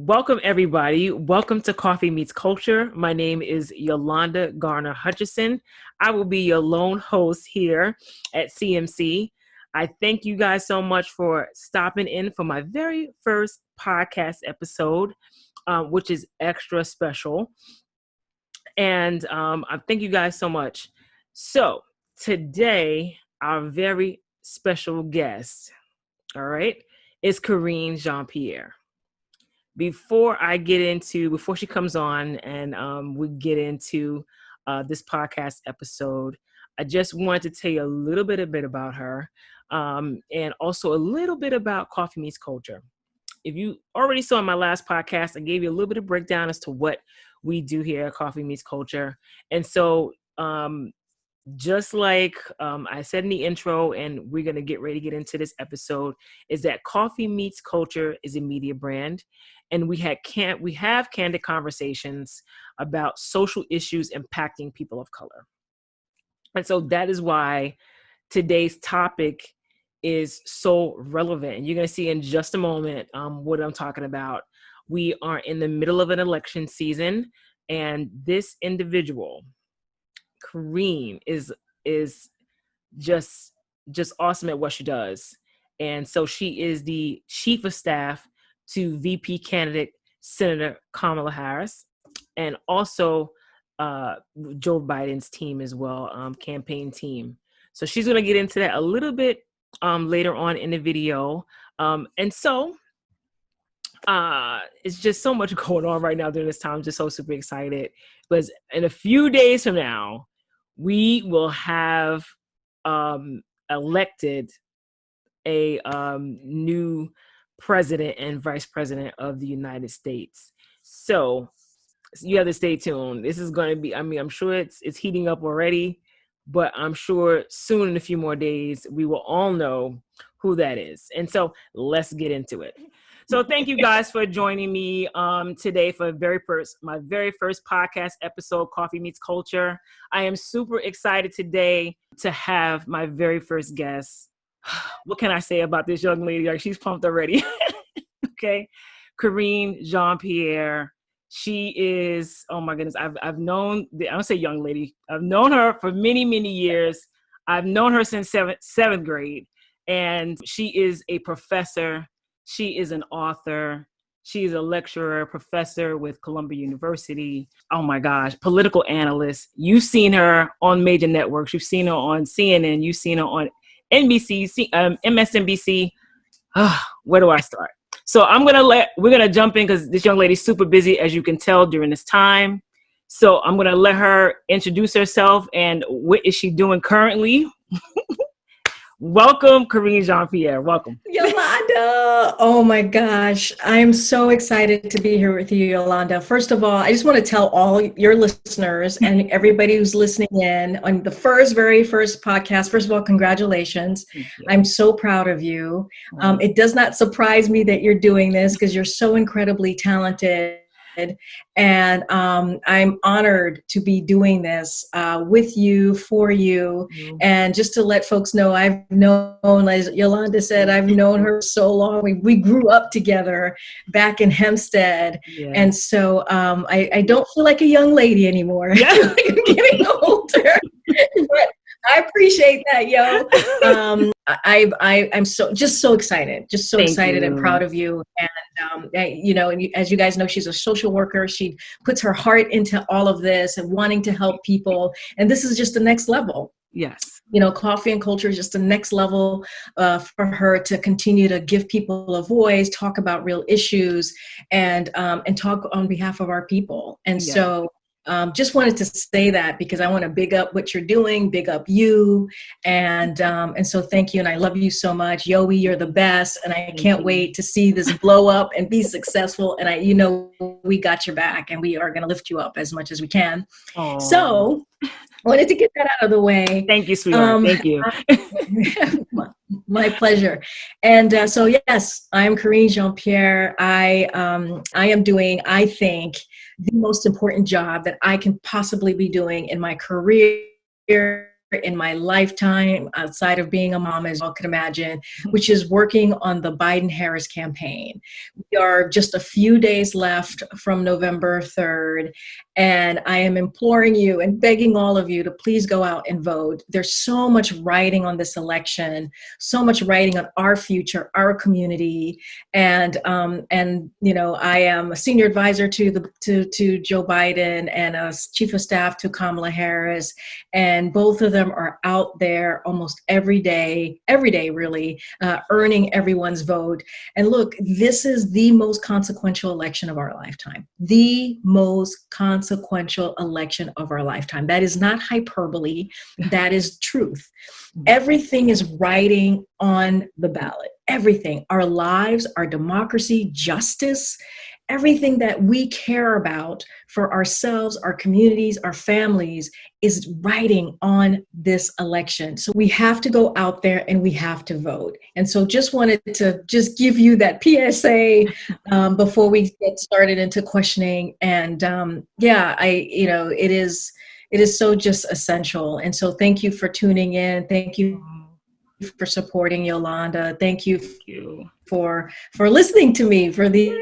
Welcome, everybody. Welcome to Coffee Meets Culture. My name is Yolanda Garner Hutchison. I will be your lone host here at CMC. I thank you guys so much for stopping in for my very first podcast episode, which is extra special. And I thank you guys so much. So today, our very special guest, all right, is Karine Jean-Pierre. Before she comes on and we get into this podcast episode, I just wanted to tell you a little bit about her and also a little bit about Coffee Meets Culture. If you already saw in my last podcast, I gave you a little bit of breakdown as to what we do here at Coffee Meets Culture. And so just like I said in the intro, and we're going to get ready to get into this episode, is that Coffee Meets Culture is a media brand. And we have candid conversations about social issues impacting people of color. And so that is why today's topic is so relevant. And you're going to see in just a moment what I'm talking about. We are in the middle of an election season, and this individual, Karine, is just awesome at what she does. And so she is the chief of staff to VP Candidate Senator Kamala Harris, and also Joe Biden's team as well, campaign team. So she's going to get into that a little bit later on in the video. And so it's just so much going on right now during this time. I'm just so super excited. Because in a few days from now, we will have elected a new president and vice president of the United States. So you have to stay tuned. This is going to be, I'm sure it's heating up already, but I'm sure soon in a few more days, we will all know who that is. And so let's get into it. So thank you guys for joining me today for my very first podcast episode, Coffee Meets Culture. I am super excited today to have my very first guest. What can I say about this young lady? Like, she's pumped already. Okay. Karine Jean-Pierre. She is, oh my goodness. I've known, I don't say young lady. I've known her for many, many years. I've known her since seventh grade. And she is a professor. She is an author. She is a lecturer, professor with Columbia University. Oh my gosh, political analyst. You've seen her on major networks. You've seen her on CNN. You've seen her on NBC, MSNBC. Where do I start? So we're going to jump in because this young lady's super busy, as you can tell, during this time. So I'm going to let her introduce herself and what is she doing currently. Welcome, Karine Jean-Pierre. Welcome. Yolanda. Oh my gosh. I'm so excited to be here with you, Yolanda. First of all, I just want to tell all your listeners and everybody who's listening in on the very first podcast. First of all, congratulations. I'm so proud of you. It does not surprise me that you're doing this because you're so incredibly talented. And I'm honored to be doing this with you, for you. And just to let folks know, I've known, as Yolanda said, I've known her so long. We grew up together back in Hempstead. Yeah. And so I don't feel like a young lady anymore. Yeah. I feel like I'm getting older. But I appreciate that, yo. I'm so excited, excited and proud of you. And as you guys know, she's a social worker. She puts her heart into all of this and wanting to help people. And this is just the next level. Yes. Coffee and culture is just the next level for her to continue to give people a voice, talk about real issues, and talk on behalf of our people. And so. Just wanted to say that because I want to big up what you're doing, big up you. And so thank you. And I love you so much. Yoey, you're the best. And I can't wait to see this blow up and be successful. And we got your back and we are going to lift you up as much as we can. Aww. So I wanted to get that out of the way. Thank you, sweetheart. Thank you. My pleasure. And so, yes, I'm Karine Jean-Pierre. I am doing, I think, the most important job that I can possibly be doing in my career in my lifetime, outside of being a mom, as you all can imagine, which is working on the Biden-Harris campaign. We are just a few days left from November 3rd, and I am imploring you and begging all of you to please go out and vote. There's so much riding on this election, so much riding on our future, our community, and you know, I am a senior advisor to Joe Biden and a chief of staff to Kamala Harris, and both of them are out there almost every day really, earning everyone's vote. And look, this is the most consequential election of our lifetime. The most consequential election of our lifetime. That is not hyperbole, that is truth. Everything is riding on the ballot. Everything, our lives, our democracy, justice, everything that we care about for ourselves, our communities, our families is riding on this election. So we have to go out there and we have to vote. And so just wanted to just give you that PSA before we get started into questioning. And yeah, it is so just essential. And so thank you for tuning in. Thank you for supporting Yolanda. Thank you for listening to me for the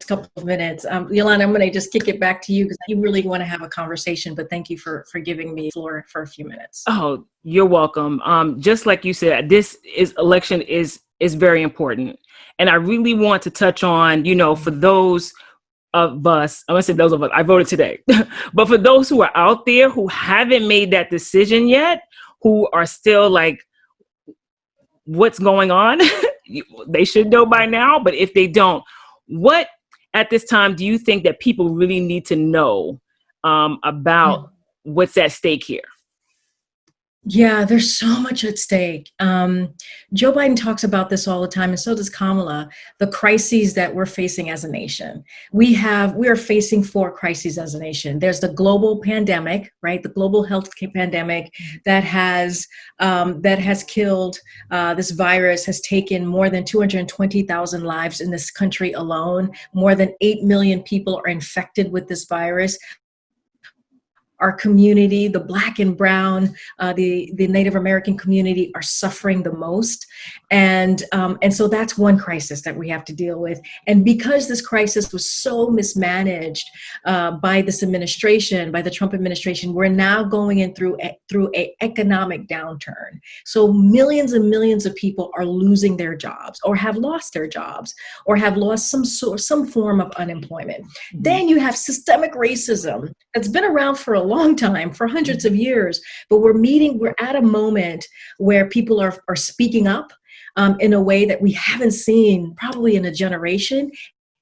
couple of minutes. Yolanda, I'm going to just kick it back to you because you really want to have a conversation, but thank you for giving me the floor for a few minutes. Oh, you're welcome. Just like you said, this election is very important. And I really want to touch on, you know, for those of us, I'm going to say those of us, I voted today, but for those who are out there who haven't made that decision yet, who are still like, what's going on? They should know by now, but if they don't, what at this time do you think that people really need to know about what's at stake here? Yeah, there's so much at stake. Joe Biden talks about this all the time, and so does Kamala, the crises that we're facing as a nation. We are facing 4 crises as a nation. There's the global pandemic, right? The global health pandemic that has killed, this virus has taken more than 220,000 lives in this country alone. More than 8 million people are infected with this virus. Our community, the Black and Brown, the Native American community are suffering the most. And so that's one crisis that we have to deal with. And because this crisis was so mismanaged by this administration, by the Trump administration, we're now going in through a economic downturn. So millions and millions of people are losing their jobs or have lost their jobs or have lost some form of unemployment. Mm-hmm. Then you have systemic racism that's been around for a long time, for hundreds of years, but we're at a moment where people are speaking up in a way that we haven't seen probably in a generation,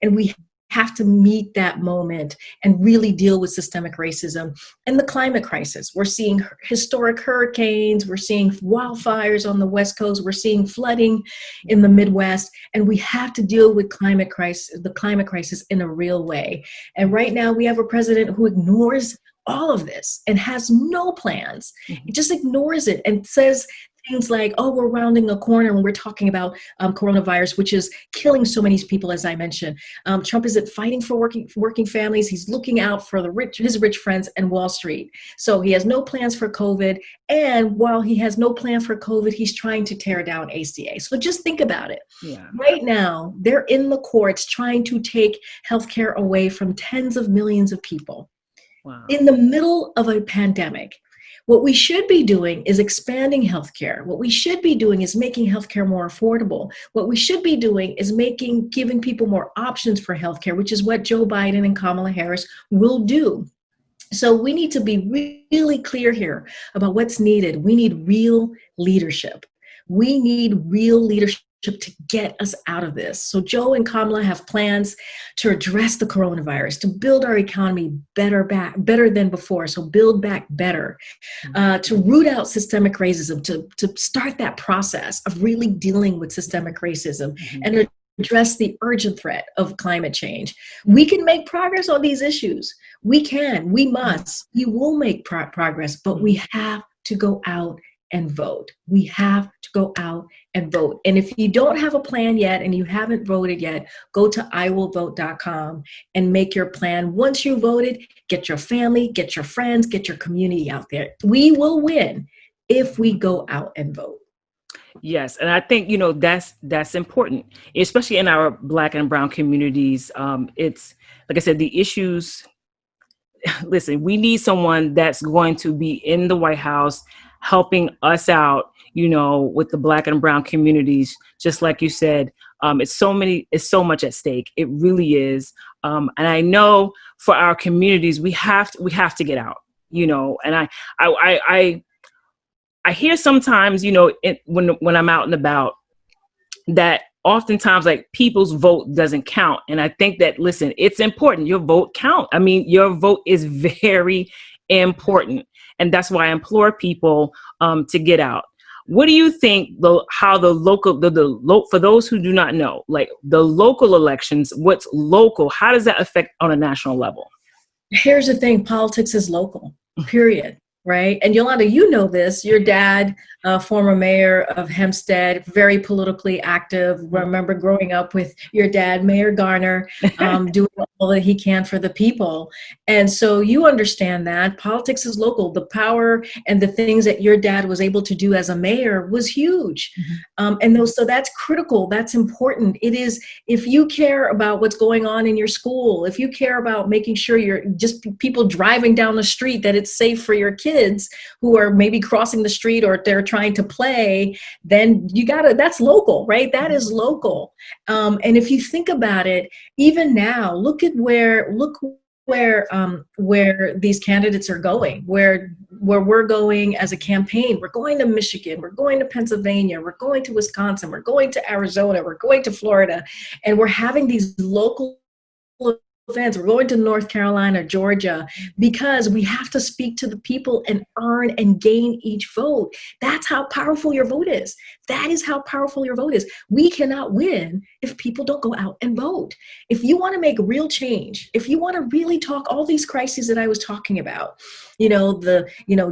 and we have to meet that moment and really deal with systemic racism. And the climate crisis, we're seeing historic hurricanes, we're seeing wildfires on the West Coast, we're seeing flooding in the Midwest, and we have to deal with the climate crisis in a real way. And right now we have a president who ignores all of this and has no plans. He just ignores it and says things like, oh, we're rounding a corner when we're talking about coronavirus, which is killing so many people, as I mentioned. Trump isn't fighting for working families. He's looking out for his rich friends and Wall Street. So he has no plans for COVID. And while he has no plan for COVID, he's trying to tear down ACA. So just think about it. Yeah. Right now, they're in the courts trying to take healthcare away from tens of millions of people. Wow. In the middle of a pandemic. What we should be doing is expanding healthcare. What we should be doing is making healthcare more affordable. What we should be doing is giving people more options for healthcare, which is what Joe Biden and Kamala Harris will do. So we need to be really clear here about what's needed. We need real leadership. We need real leadership to get us out of this. So Joe and Kamala have plans to address the coronavirus, to build our economy better than before. So build back better, to root out systemic racism, to start that process of really dealing with systemic racism and address the urgent threat of climate change. We can make progress on these issues. We can, we must, we will make progress, but we have to go out and vote. We have to go out and vote. And if you don't have a plan yet and you haven't voted yet, go to iwillvote.com and make your plan. Once you voted, get your family, get your friends, get your community out there. We will win. if we go out and vote. Yes, and I think that's important, especially in our Black and Brown communities. It's like I said, the issues. Listen, we need someone that's going to be in the White House helping us out, with the Black and Brown communities. Just like you said, it's so much at stake. It really is. And I know for our communities, we have to get out, and I hear sometimes, when I'm out and about, that oftentimes like people's vote doesn't count. And I think that, listen, it's important. Your vote count. I mean, your vote is very important. And that's why I implore people to get out. What do you think for those who do not know, like the local elections, what's local? How does that affect on a national level? Here's the thing, politics is local, period. Right. And Yolanda, you know this, your dad, former mayor of Hempstead, very politically active. Remember growing up with your dad, Mayor Garner, doing all that he can for the people. And so you understand that politics is local. The power and the things that your dad was able to do as a mayor was huge. So that's critical. That's important. It is, if you care about what's going on in your school, if you care about making sure you're just people driving down the street, that it's safe for your kids who are maybe crossing the street or they're trying to play, then that's local, right? That is local. And if you think about it, even now, look where these candidates are going, where we're going as a campaign. We're going to Michigan, we're going to Pennsylvania, we're going to Wisconsin, we're going to Arizona, we're going to Florida, and we're having these local events. We're going to North Carolina, Georgia, because we have to speak to the people and earn and gain each vote. That's how powerful your vote is. That is how powerful your vote is. We cannot win if people don't go out and vote. If you want to make real change, if you want to really talk all these crises that I was talking about,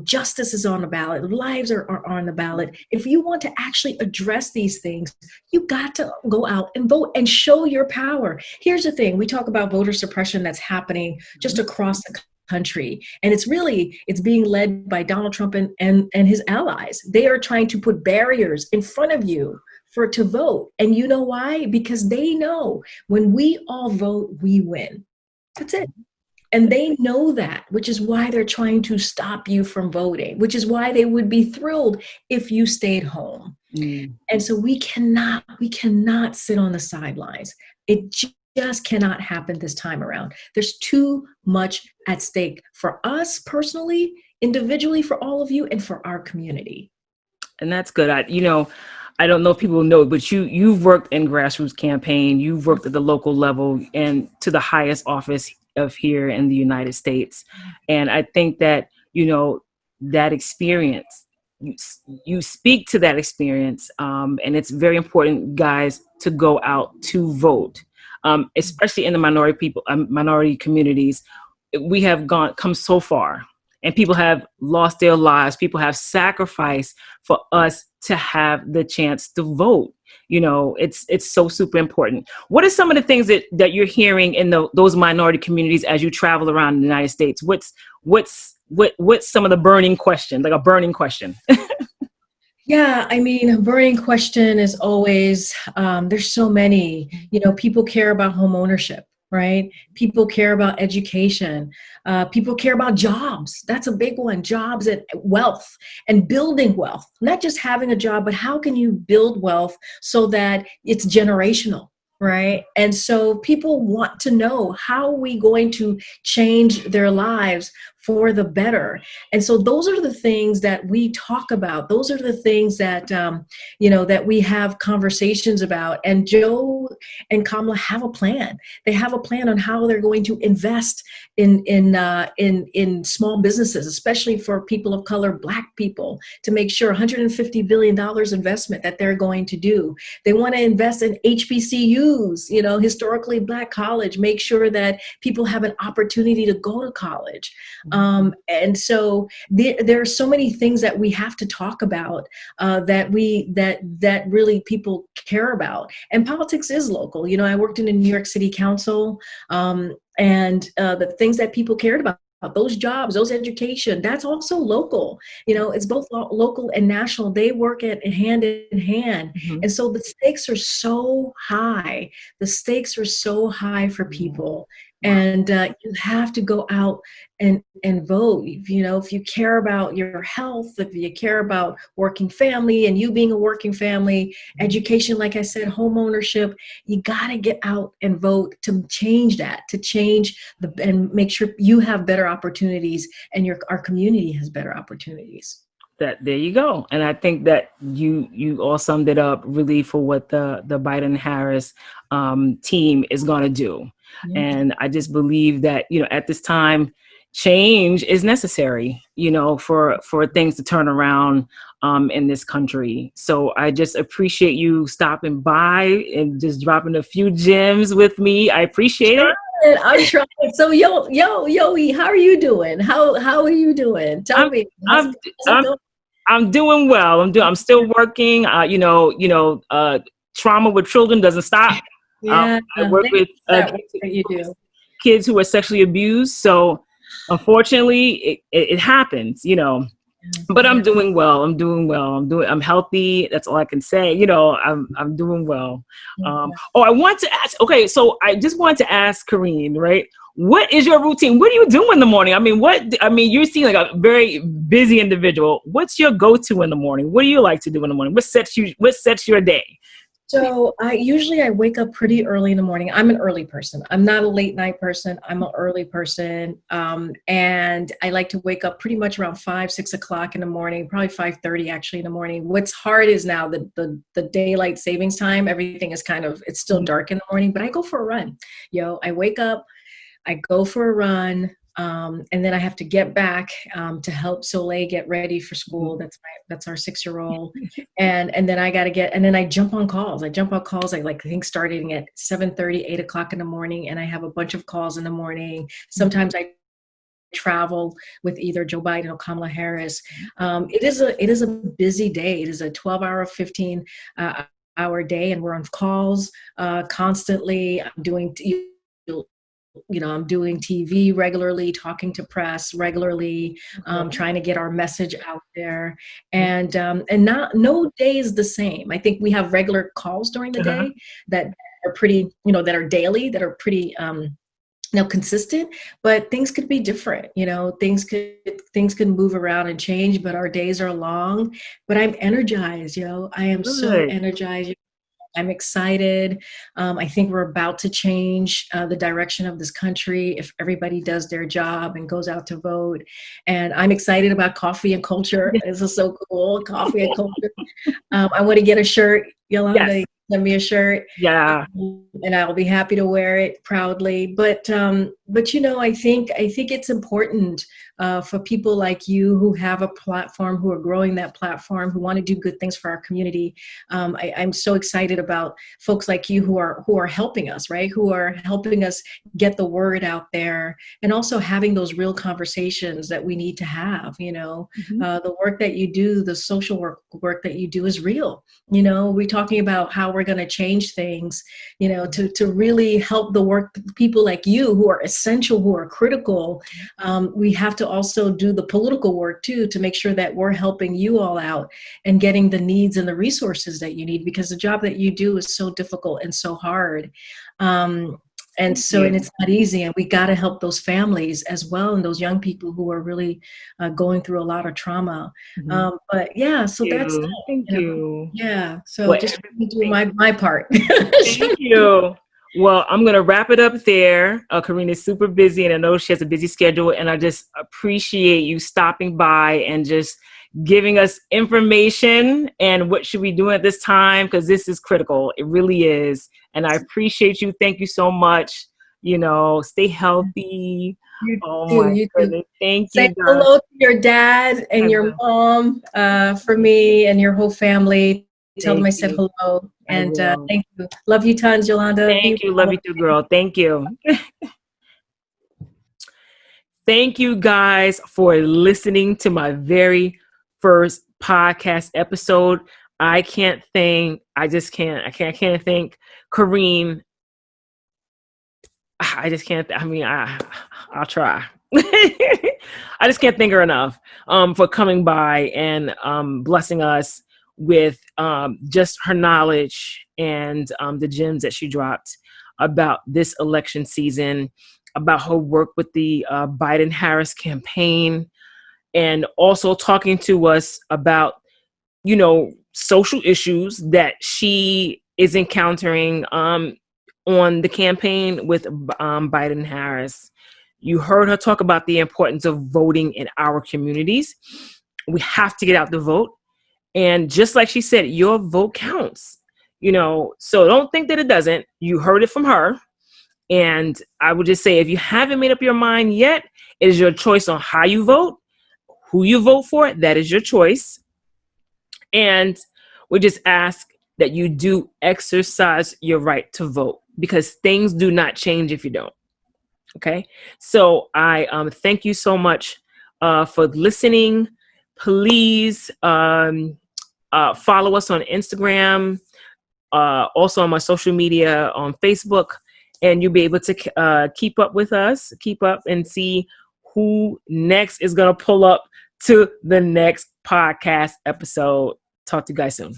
justice is on the ballot, lives are on the ballot. If you want to actually address these things, you got to go out and vote and show your power. Here's the thing. We talk about voter suppression that's happening just across the country. And it's being led by Donald Trump and his allies. They are trying to put barriers in front of you to vote. And you know why? Because they know when we all vote, we win. That's it. And they know that, which is why they're trying to stop you from voting, which is why they would be thrilled if you stayed home. And so we cannot sit on the sidelines. It just cannot happen this time around. There's too much at stake for us personally, individually, for all of you, and for our community. And that's good. I don't know if people know, but you've worked in grassroots campaign, you've worked at the local level and to the highest office of here in the United States. And I think that, that experience, you speak to that experience. And it's very important, guys, to go out to vote, especially in the minority communities. We have come so far, and people have lost their lives. People have sacrificed for us to have the chance to vote. It's so super important. What are some of the things that you're hearing in those minority communities as you travel around the United States? What's some of the burning question, like a burning question? Yeah, I mean, a burning question is always, there's so many, people care about home ownership, right? People care about education. People care about jobs. That's a big one. Jobs and wealth and building wealth, not just having a job, but how can you build wealth so that it's generational? Right. And so people want to know, how are we going to change their lives for the better? And so those are the things that we talk about. Those are the things that, that we have conversations about. And Joe and Kamala have a plan. They have a plan on how they're going to invest in small businesses, especially for people of color, Black people, to make sure $150 billion investment that they're going to do. They want to invest in HBCUs, historically Black college, make sure that people have an opportunity to go to college. And so there are so many things that we have to talk about that really people care about. And politics is local. I worked in the New York City Council, and the things that people cared about those jobs, those education, that's also local. It's both local and national. They work at hand in hand. Mm-hmm. And so the stakes are so high. The stakes are so high for people. And you have to go out and vote. If you care about your health, if you care about working family and you being a working family, education, like I said, home ownership, you got to get out and vote to change that, and make sure you have better opportunities and our community has better opportunities. There you go. And I think that you all summed it up really for what the Biden-Harris team is going to do. Yeah. And I just believe that, at this time, change is necessary, for things to turn around in this country. So I just appreciate you stopping by and just dropping a few gems with me. I appreciate it. I'm trying. So Yoey, how are you doing? How are you doing? Tell me. I'm doing well. I'm still working. Trauma with children doesn't stop. Yeah, I work with you do. Kids who are sexually abused. So unfortunately, it happens. But I'm doing well. I'm healthy. That's all I can say. I'm doing well. I want to ask. Okay, so I just wanted to ask Karine, right? What is your routine? What do you do in the morning? You seem like a very busy individual. What's your go-to in the morning? What do you like to do in the morning? What sets your day? So I wake up pretty early in the morning. I'm an early person. I'm not a late night person. I'm an early person. And I like to wake up pretty much around 5-6 o'clock in the morning, probably 5:30 actually in the morning. What's hard is now the daylight savings time, everything is it's still dark in the morning, but I go for a run. I wake up, I go for a run. And then I have to get back to help Soleil get ready for school. That's our 6-year-old. And then I got to and then I jump on calls. I think starting at 7:30, 8 o'clock in the morning. And I have a bunch of calls in the morning. Sometimes I travel with either Joe Biden or Kamala Harris. It is a busy day. It is a 12-hour, 15-hour day. And we're on calls constantly. I'm doing TV regularly, talking to press regularly, trying to get our message out there, and no day is the same. I think we have regular calls during the day that are pretty, that are daily, that are pretty consistent, but things could be different. Things could move around and change, but our days are long. But I'm energized, I am so energized. I'm excited. I think we're about to change the direction of this country if everybody does their job and goes out to vote. And I'm excited about coffee and culture. This is so cool, coffee and culture. I want to get a shirt. Yolanda, yes. Send me a shirt. Yeah. And I'll be happy to wear it proudly. But I think it's important for people like you who have a platform, who are growing that platform, who want to do good things for our community. I'm so excited about folks like you who are helping us, right? Who are helping us get the word out there, and also having those real conversations that we need to have. The work that you do, the social work that you do is real. We're talking about how we're going to change things, to really help the work, people like you who are essential, who are critical. We have to also do the political work too, to make sure that we're helping you all out and getting the needs and the resources that you need, because the job that you do is so difficult and so hard. And it's not easy, and we got to help those families as well, and those young people who are really going through a lot of trauma. But yeah, so that's thank you. Yeah, so just do my part. Thank you. Well, I'm going to wrap it up there. Karine is super busy, and I know she has a busy schedule, and I just appreciate you stopping by and just giving us information and what should we do at this time, because this is critical. It really is. And I appreciate you. Thank you so much. Stay healthy. You my goodness. Thank you. Say hello to your dad and your mom for me and your whole family. Tell them I said hello. And thank you. Love you tons, Yolanda. Thank you. Love you too, girl. Thank you. Thank you guys for listening to my very first podcast episode. I can't thank Karine. I just can't. I'll try. I just can't thank her enough for coming by and blessing us with just her knowledge and the gems that she dropped about this election season, about her work with the Biden-Harris campaign, and also talking to us about, social issues that she is encountering on the campaign with Biden-Harris. You heard her talk about the importance of voting in our communities. We have to get out the vote. And just like she said, your vote counts, so don't think that it doesn't. You heard it from her. And I would just say, if you haven't made up your mind yet, it is your choice on how you vote, who you vote for. That is your choice. And we just ask that you do exercise your right to vote, because things do not change if you don't. Okay. So I thank you so much for listening. Please follow us on Instagram, also on my social media on Facebook, and you'll be able to keep up with us, keep up and see who next is going to pull up to the next podcast episode. Talk to you guys soon.